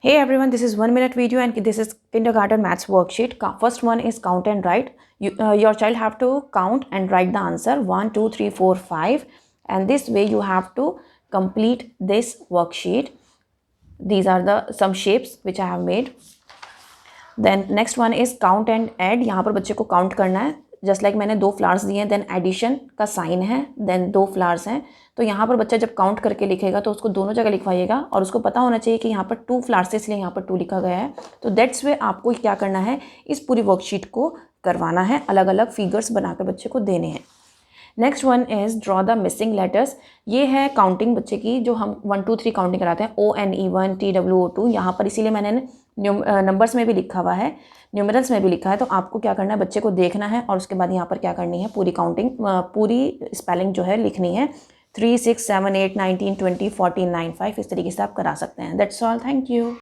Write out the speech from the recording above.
Hey everyone, this is 1 minute video and this is kindergarten maths worksheet. First one is count and write. Your child have to count and write the answer 1, 2, 3, 4, 5, and this way you have to complete this worksheet. These are the some shapes which I have made. Then next one is count and add. यहाँ पर बच्चे को count करना है. Just like मैंने 2 flowers दिए हैं, then addition का साइन है, देन 2 फ्लावर्स हैं. तो यहाँ पर बच्चा जब काउंट करके लिखेगा तो उसको दोनों जगह लिखवाइएगा और उसको पता होना चाहिए कि यहाँ पर 2 फ्लावर्स है इसलिए यहाँ पर 2 लिखा गया है. तो दैट्स वे आपको क्या करना है, इस पूरी वर्कशीट को करवाना है, अलग अलग फिगर्स बनाकर बच्चे को देने हैं. Next one is draw the missing letters. ये है काउंटिंग बच्चे की, जो हम 1 2 3 काउंटिंग कराते हैं, ONE1 TWO2. यहाँ पर इसीलिए मैंने नंबर्स में भी लिखा हुआ है, न्यूमरल्स में भी लिखा है. तो आपको क्या करना है, बच्चे को देखना है और उसके बाद यहाँ पर क्या करनी है, पूरी काउंटिंग, पूरी स्पेलिंग जो है लिखनी है. 3 6 7 8 19 20 14 9 5 इस तरीके से आप करा सकते हैं. That's all. Thank you.